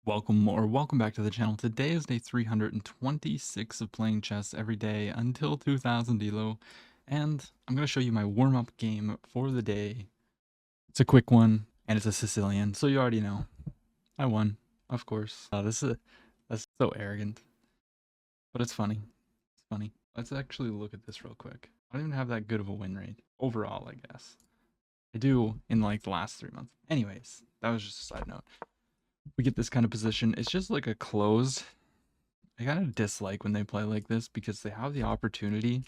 Welcome back to the channel. Today is day 326 of playing chess every day until 2000 Elo, and I'm going to show you my warm-up game for the day. It's a quick one, and it's a Sicilian, so you already know. I won, of course. That's so arrogant, but it's funny. It's funny. Let's actually look at this real quick. I don't even have that good of a win rate overall, I guess. I do in like the last 3 months. Anyways, that was just a side note. We get this kind of position. It's just like a closed. I kind of dislike when they play like this because they have the opportunity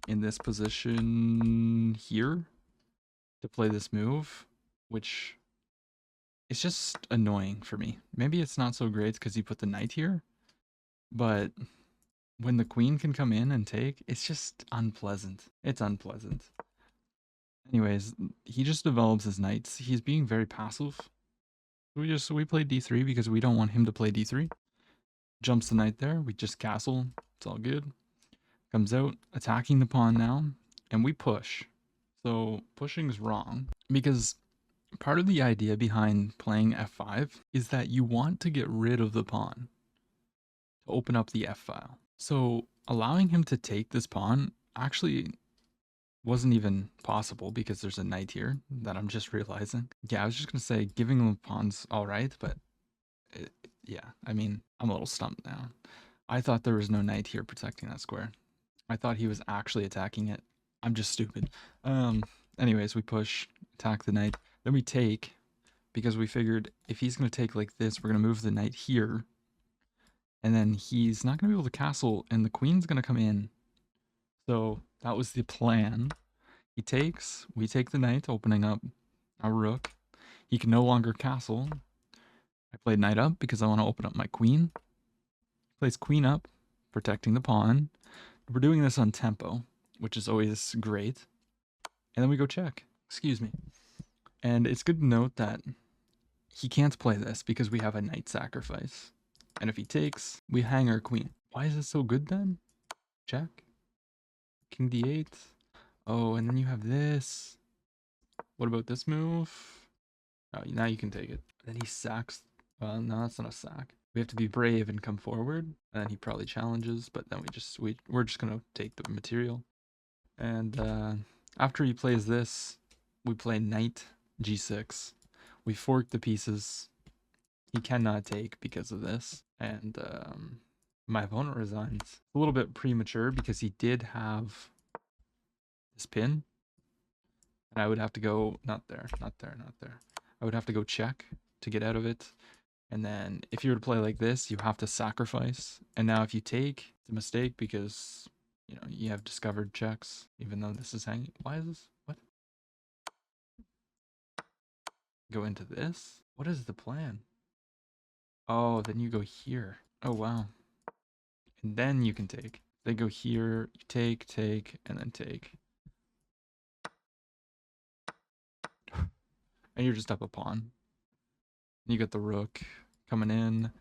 in this position here to play this move, which is just annoying for me. Maybe it's not so great because you put the knight here, but when the queen can come in and take, it's just unpleasant. It's unpleasant. Anyways, he just develops his knights. He's being very passive. We play d3 because we don't want him to play d3. Jumps the knight there. We just castle. It's all good. Comes out, attacking the pawn now, and we push. So pushing's wrong because part of the idea behind playing f5 is that you want to get rid of the pawn to open up the f file. So allowing him to take this pawn actually wasn't even possible because there's a knight here that I'm just realizing. Yeah, I was just gonna say giving the pawn's all right, but yeah, I mean, I'm a little stumped now. I thought there was no knight here protecting that square. I thought he was actually attacking it. I'm just stupid. Anyways, we push, attack the knight. Then we take, because we figured if he's going to take like this, we're going to move the knight here. And then he's not going to be able to castle, and the queen's going to come in. So that was the plan. He takes, we take the knight, opening up our rook. He can no longer castle. I played knight up because I want to open up my queen. Plays queen up, protecting the pawn. We're doing this on tempo, which is always great. And then we go check. Excuse me. And it's good to note that he can't play this because we have a knight sacrifice. And if he takes, we hang our queen. Why is it so good then? Check. King d8. Oh, and then you have this. What about this move? Oh, now you can take it. Then he sacks. Well, no, that's not a sack. We have to be brave and come forward. And then he probably challenges, but then we're just gonna take the material. And after he plays this, we play knight g6. We fork the pieces. He cannot take because of this. And my opponent resigns. A little bit premature because he did have this pin. And I would have to go, not there, not there, not there. I would have to go check to get out of it. And then if you were to play like this, you have to sacrifice. And now if you take, it's a mistake because, you know, you have discovered checks, even though this is hanging. Why is this? What? Go into this? What is the plan? Oh, then you go here. Oh, wow. And then you can take. They go here, you take, and then take. And you're just up a pawn. You got the rook coming in to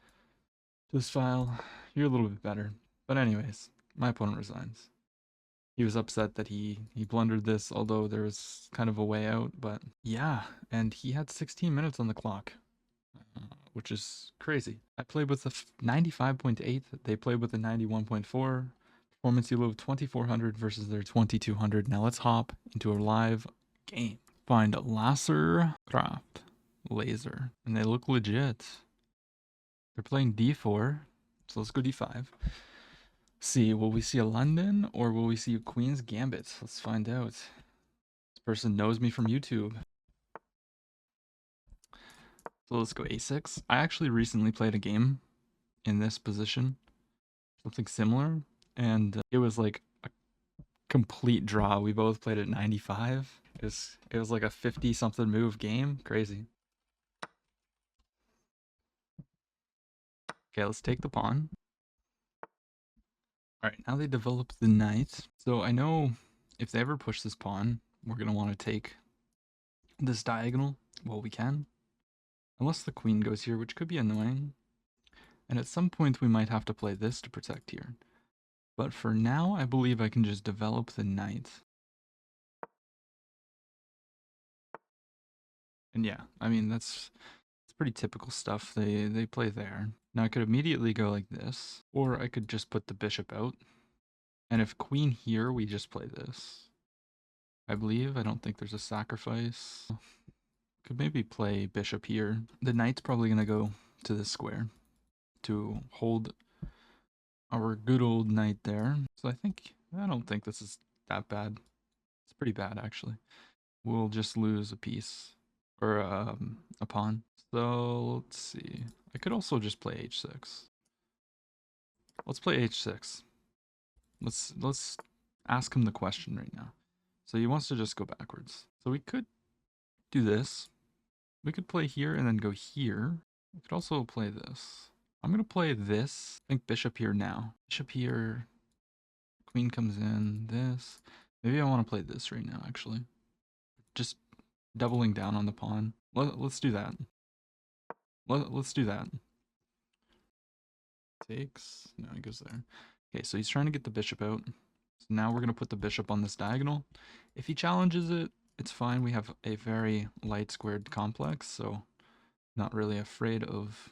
this file. You're a little bit better. But anyways, my opponent resigns. He was upset that he blundered this, although there was kind of a way out. But yeah, and he had 16 minutes on the clock, which is crazy. I played with a 95.8. They played with a 91.4. Performance elo of 2400 versus their 2200. Now let's hop into a live game. Find Lasser Craft Laser, and they look legit. They're playing d4, so let's go d5. See, will we see a London or will we see a Queen's Gambit? Let's find out. This person knows me from YouTube. So let's go a6. I actually recently played a game in this position, something similar, and it was like a complete draw. We both played at 95. It was like a 50 something move game. Crazy. Okay, let's take the pawn. All right, now they develop the knight. So I know if they ever push this pawn, we're gonna want to take this diagonal. Well, we can, unless the queen goes here, which could be annoying. And at some point we might have to play this to protect here. But for now, I believe I can just develop the knight. And yeah, I mean, that's It's pretty typical stuff they play there. Now I could immediately go like this, or I could just put the bishop out. And if queen here, we just play this. I believe. I don't think there's a sacrifice. Could maybe play bishop here. The knight's probably going to go to this square to hold our good old knight there. So I don't think this is that bad. It's pretty bad, actually. We'll just lose a piece or a pawn. So let's see. I could also just play h6. Let's play h6. Let's ask him the question right now. So he wants to just go backwards. So we could do this. We could play here and then go here. We could also play this. I'm going to play this. I think bishop here now. Bishop here. Queen comes in. This. Maybe I want to play this right now, actually. Just doubling down on the pawn. Let's do that. Let's do that. Takes. No, he goes there. Okay, so he's trying to get the bishop out. So now we're going to put the bishop on this diagonal. If he challenges it, it's fine. We have a very light squared complex, so not really afraid of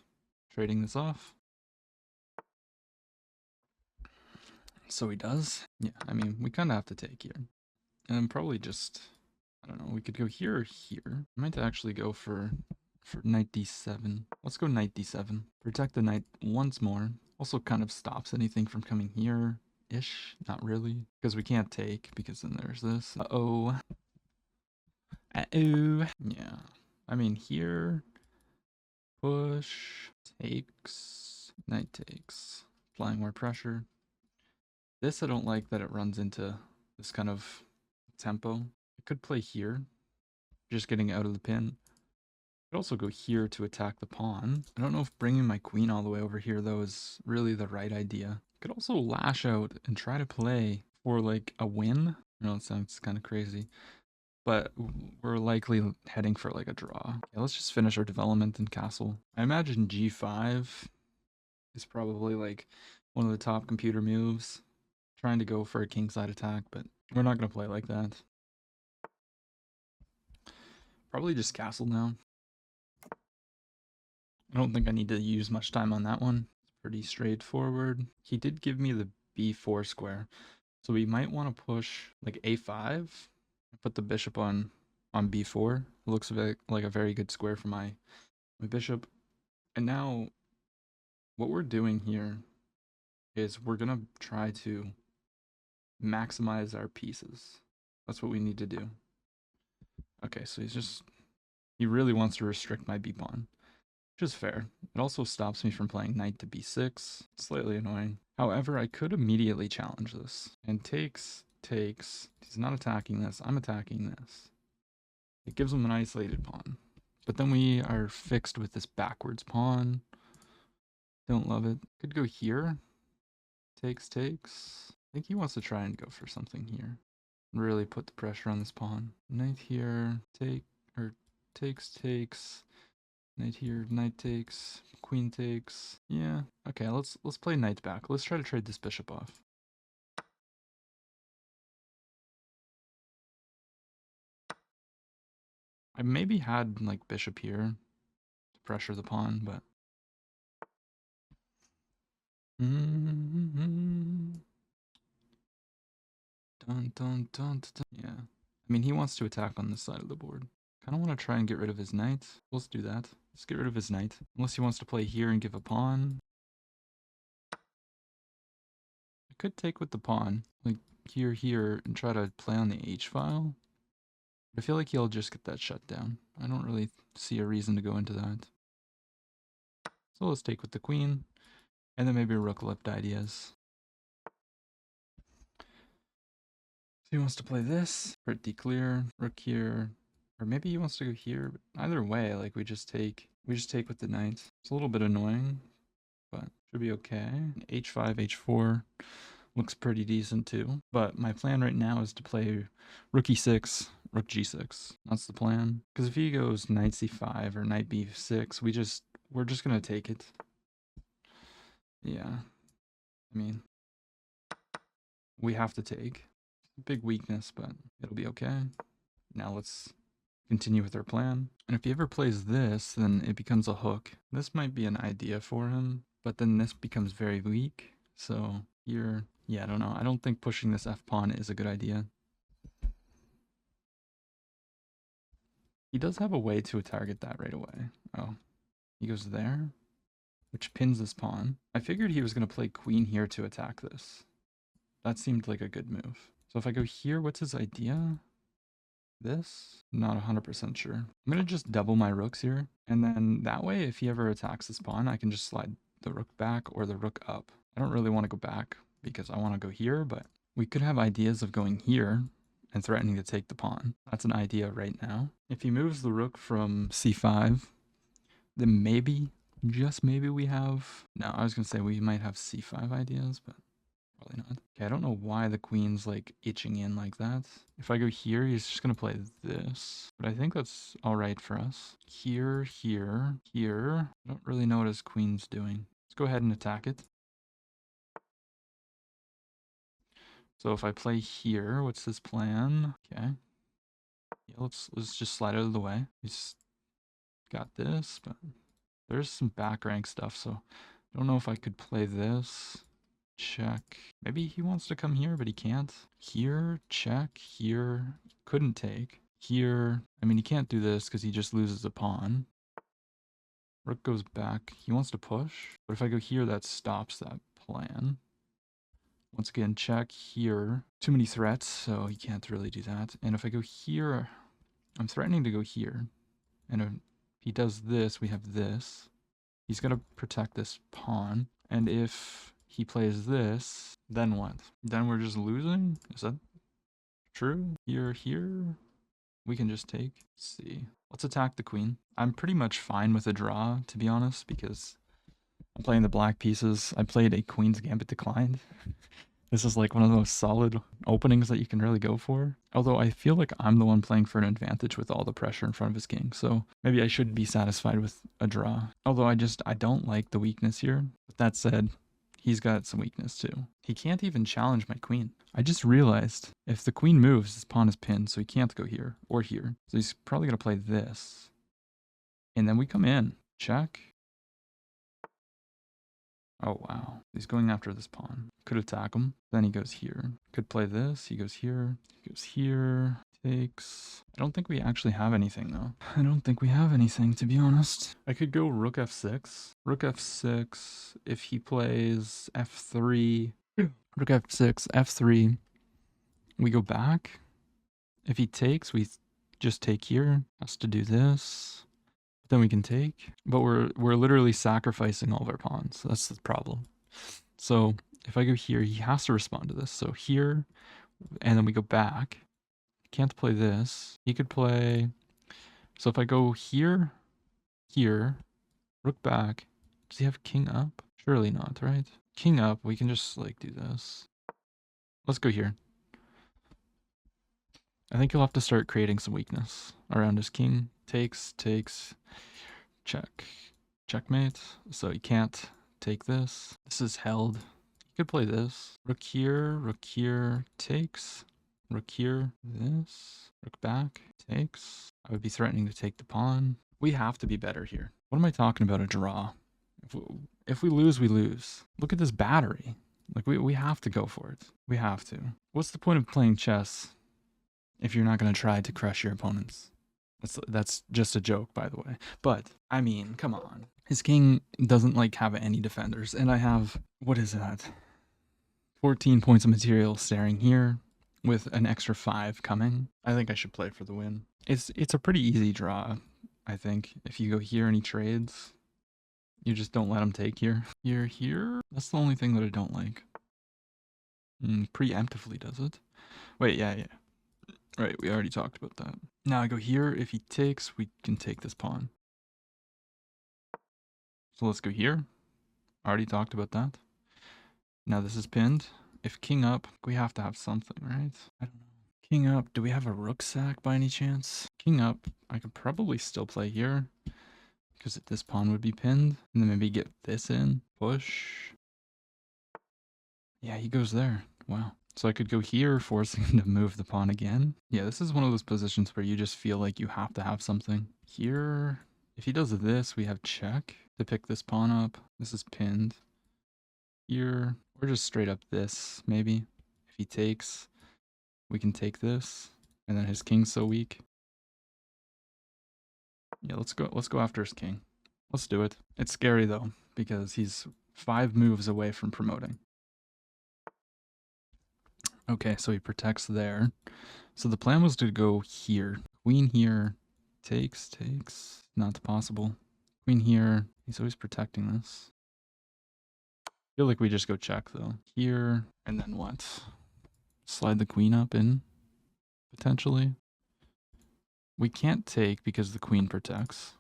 trading this off. So he does. Yeah, I mean, we kind of have to take here. And then probably just, I don't know, we could go here or here. I might actually go for knight d7. Let's go knight d7. Protect the knight once more. Also kind of stops anything from coming here-ish. Not really. Because we can't take, because then there's this. Uh-oh. Uh-oh. Yeah. I mean, here, push, takes, knight takes. Applying more pressure. This I don't like that it runs into this kind of tempo. I could play here, just getting out of the pin. I could also go here to attack the pawn. I don't know if bringing my queen all the way over here, though, is really the right idea. I could also lash out and try to play for, like, a win. I know it sounds kind of crazy, but we're likely heading for, like, a draw. Okay, let's just finish our development in castle. I imagine g5 is probably, like, one of the top computer moves. Trying to go for a kingside attack, but we're not going to play like that. Probably just castle now. I don't think I need to use much time on that one. It's pretty straightforward. He did give me the b4 square, so we might want to push like a5, put the bishop on b4. It looks like a very good square for my bishop. And now what we're doing here is we're going to try to maximize our pieces. That's what we need to do. Okay, so he really wants to restrict my b pawn, which is fair. It also stops me from playing knight to b6. Slightly annoying. However, I could immediately challenge this. And takes. He's not attacking this. I'm attacking this. It gives him an isolated pawn. But then we are fixed with this backwards pawn. Don't love it. Could go here. Takes. I think he wants to try and go for something here. Really put the pressure on this pawn. Knight here. Takes. Knight here, knight takes, queen takes. Yeah. Okay, let's play knight back. Let's try to trade this bishop off. I maybe had like bishop here to pressure the pawn, but yeah. I mean, he wants to attack on this side of the board. Kind of want to try and get rid of his knight. Let's do that. Let's get rid of his knight. Unless he wants to play here and give a pawn. I could take with the pawn, like here, and try to play on the h file. But I feel like he'll just get that shut down. I don't really see a reason to go into that. So let's take with the queen, and then maybe a rook left ideas. So he wants to play this, pretty clear, rook here, or maybe he wants to go here. But either way, like we just take with the knight. It's a little bit annoying, but should be okay. H5, H4 looks pretty decent too. But my plan right now is to play rook e6, rook g6. That's the plan. Because if he goes knight c5 or knight b6, we're just gonna take it. Yeah. I mean, we have to take. Big weakness, but it'll be okay. Now let's continue with our plan. And if he ever plays this, then it becomes a hook. This might be an idea for him, but then this becomes very weak. So here, yeah, I don't know. I don't think pushing this F pawn is a good idea. He does have a way to target that right away. Oh, he goes there, which pins this pawn. I figured he was going to play queen here to attack this. That seemed like a good move. So if I go here, what's his idea? This? Not 100% sure. I'm going to just double my rooks here. And then that way, if he ever attacks this pawn, I can just slide the rook back or the rook up. I don't really want to go back because I want to go here, but we could have ideas of going here and threatening to take the pawn. That's an idea right now. If he moves the rook from c5, then maybe, just maybe we have... No, I was going to say we might have c5 ideas, but probably not. Okay, I don't know why the queen's like itching in like that. If I go here, he's just going to play this. But I think that's all right for us. Here, here, here. I don't really know what his queen's doing. Let's go ahead and attack it. So if I play here, what's his plan? Okay. Yeah, let's just slide out of the way. He's got this, but there's some back rank stuff, so I don't know if I could play this. Check. Maybe he wants to come here, but he can't. Here, check. Here, couldn't take. Here, I mean, he can't do this because he just loses a pawn. Rook goes back. He wants to push, but if I go here, that stops that plan. Once again, check here. Too many threats, so he can't really do that. And if I go here, I'm threatening to go here. And if he does this, we have this. He's got to protect this pawn. And if he plays this, then what? Then we're just losing? Is that true? Here, we can just take. Let's see. Let's attack the queen. I'm pretty much fine with a draw, to be honest, because I'm playing the black pieces. I played a queen's gambit declined. This is like one of the most solid openings that you can really go for. Although I feel like I'm the one playing for an advantage with all the pressure in front of his king. So maybe I should be satisfied with a draw. Although I don't like the weakness here. With that said, he's got some weakness too. He can't even challenge my queen. I just realized if the queen moves, his pawn is pinned, so he can't go here or here. So he's probably going to play this. And then we come in. Check. Oh, wow. He's going after this pawn. Could attack him. Then he goes here. Could play this. He goes here. He goes here. Takes. I don't think we actually have anything, though. I don't think we have anything, to be honest. I could go rook f6. Rook f6. If he plays f3. Rook f6, f3. We go back. If he takes, we just take here. Has to do this. Then we can take, but we're literally sacrificing all of our pawns. That's the problem. So if I go here, he has to respond to this. So here, and then we go back. Can't play this. He could play. So if I go here, here, rook back. Does he have king up? Surely not, right? King up. We can just like do this. Let's go here. I think he'll have to start creating some weakness around his king. Takes. Check. Checkmate. So he can't take this. This is held. He could play this. Rook here, takes. Rook here, this. Rook back, takes. I would be threatening to take the pawn. We have to be better here. What am I talking about? A draw. If we lose, we lose. Look at this battery. Like, we have to go for it. We have to. What's the point of playing chess if you're not going to try to crush your opponents? That's just a joke, by the way. But, I mean, come on. His king doesn't, like, have any defenders. And I have, what is that? 14 points of material staring here with an extra 5 coming. I think I should play for the win. It's a pretty easy draw, I think. If you go here and he trades, you just don't let him take here. Here. That's the only thing that I don't like. Preemptively does it. Wait, yeah. Right, we already talked about that. Now I go here. If he takes, we can take this pawn. So let's go here. Already talked about that. Now this is pinned. If king up, we have to have something, right? I don't know. King up. Do we have a rook sack by any chance? King up. I could probably still play here because this pawn would be pinned. And then maybe get this in. Push. Yeah, he goes there. Wow. So I could go here, forcing him to move the pawn again. Yeah, this is one of those positions where you just feel like you have to have something. Here, if he does this, we have check to pick this pawn up. This is pinned. Here, or just straight up this, maybe. If he takes, we can take this. And then his king's so weak. Yeah, let's go after his king. Let's do it. It's scary though, because he's 5 moves away from promoting. Okay, so he protects there. So the plan was to go here. Queen here. Takes. Not possible. Queen here. He's always protecting this. I feel like we just go check though. Here. And then what? Slide the queen up in. Potentially. We can't take because the queen protects.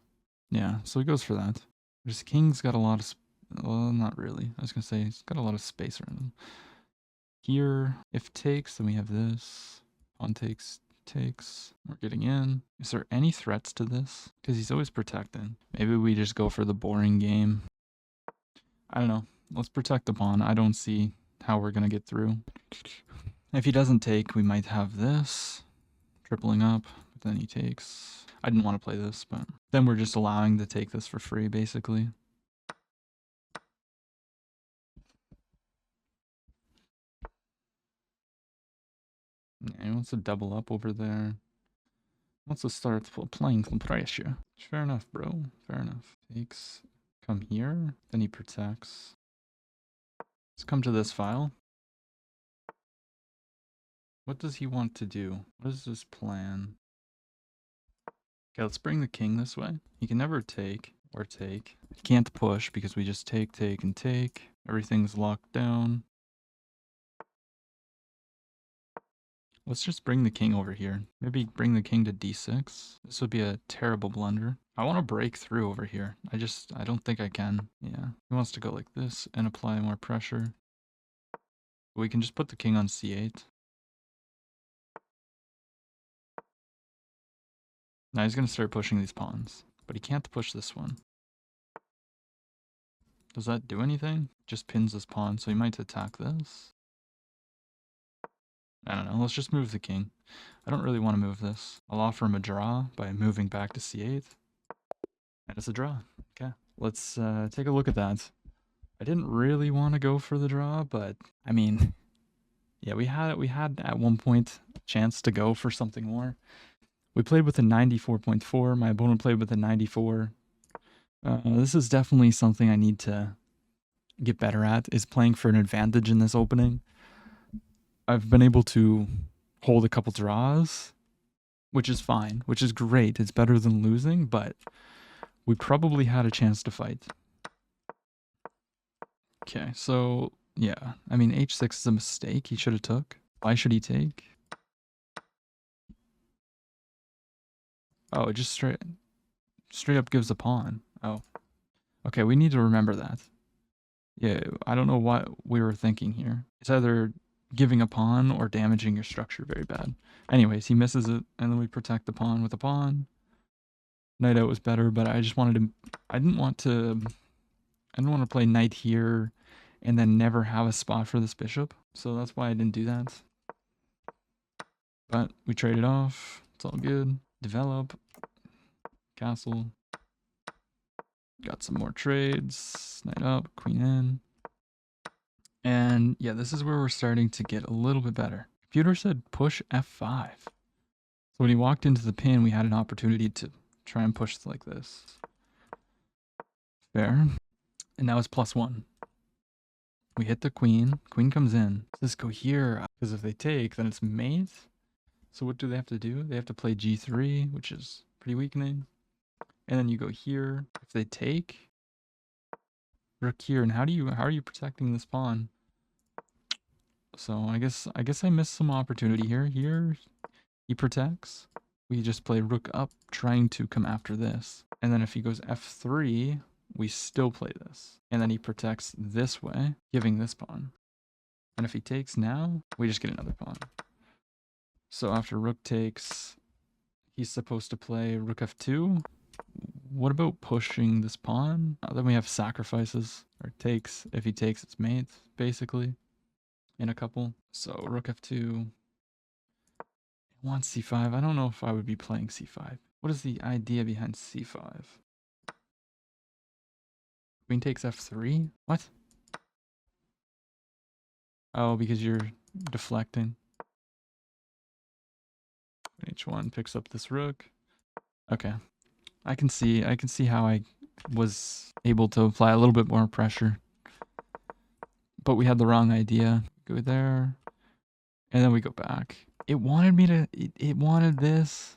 Yeah, so he goes for that. His king's got a lot of... well, not really. I was going to say he's got a lot of space around him. Here, if takes, then we have this. Pawn takes. We're getting in. Is there any threats to this? Because he's always protecting. Maybe we just go for the boring game. I don't know. Let's protect the pawn. I don't see how we're going to get through. If he doesn't take, we might have this. Tripling up, but then he takes. I didn't want to play this, but then we're just allowing to take this for free, basically. Yeah, he wants to double up over there. Wants to start playing some pressure. Fair enough, bro. Fair enough. Takes. Come here. Then he protects. Let's come to this file. What does he want to do? What is his plan? Okay, let's bring the king this way. He can never take or take. He can't push because we just take, and take. Everything's locked down. Let's just bring the king over here. Maybe bring the king to d6. This would be a terrible blunder. I want to break through over here. I don't think I can. Yeah. He wants to go like this and apply more pressure. We can just put the king on c8. Now he's going to start pushing these pawns. But he can't push this one. Does that do anything? Just pins this pawn, so he might attack this. I don't know. Let's just move the king. I don't really want to move this. I'll offer him a draw by moving back to c8. And it's a draw. Okay. Let's take a look at that. I didn't really want to go for the draw, but I mean, yeah, we had at one point a chance to go for something more. We played with a 94.4. My opponent played with a 94. This is definitely something I need to get better at, is playing for an advantage in this opening. I've been able to hold a couple draws, which is fine, which is great. It's better than losing, but we probably had a chance to fight. Okay, so yeah, I mean h6 is a mistake he should have took. Why should he take? Oh, it just straight up gives a pawn. Oh, okay, we need to remember that. Yeah, I don't know what we were thinking here. It's either giving a pawn or damaging your structure very bad. Anyways, he misses it, and then we protect the pawn with a pawn. Knight out was better, but I just wanted to... I didn't want to play knight here and then never have a spot for this bishop. So that's why I didn't do that. But we traded off. It's all good. Develop. Castle. Got some more trades. Knight up, queen in. And yeah, this is where we're starting to get a little bit better. Computer said push f5. So when he walked into the pin, we had an opportunity to try and push like this. Fair. And now it's +1. We hit the queen. Queen comes in. Let's go here. Because if they take, then it's mate. So what do they have to do? They have to play g3, which is pretty weakening. And then you go here. If they take, rook here. And how are you protecting this pawn? So I guess I missed some opportunity here. Here he protects. We just play rook up, trying to come after this. And then if he goes f3, we still play this. And then he protects this way, giving this pawn. And if he takes now, we just get another pawn. So after rook takes, he's supposed to play rook f2. What about pushing this pawn? Then we have sacrifices, or takes. If he takes, it's mate, basically. in a couple. So rook f2, wants c5. I don't know if I would be playing c5. What is the idea behind c5? Queen takes f3? What? Oh, because you're deflecting. H1 picks up this rook. Okay. I can see how I was able to apply a little bit more pressure. But we had the wrong idea. Go there. And then we go back. It wanted me to it wanted this.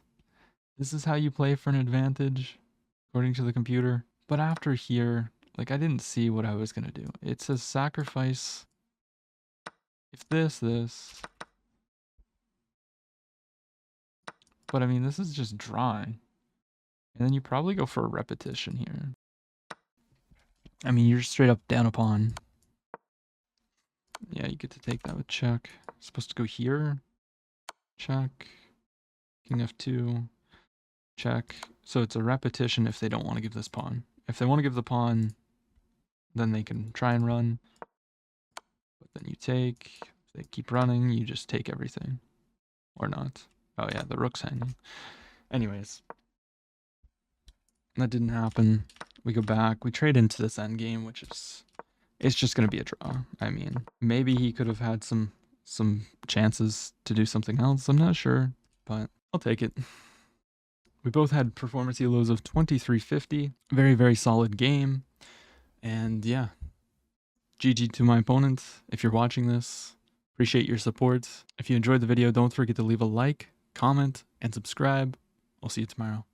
This is how you play for an advantage, according to the computer. But after here, like, I didn't see what I was gonna do. It says sacrifice if this. But I mean, this is just drawing. And then you probably go for a repetition here. I mean, you're straight up down a pawn. Yeah, you get to take that with check. Supposed to go here. Check. King f2. Check. So it's a repetition if they don't want to give this pawn. If they want to give the pawn, then they can try and run. But then you take. If they keep running, you just take everything. Or not. Oh yeah, the rook's hanging. Anyways. That didn't happen. We go back. We trade into this endgame, which is... It's just going to be a draw. I mean, maybe he could have had some chances to do something else. I'm not sure, but I'll take it. We both had performance elos of 2350. Very, very solid game. And yeah, GG to my opponent. If you're watching this, appreciate your support. If you enjoyed the video, don't forget to leave a like, comment, and subscribe. I'll see you tomorrow.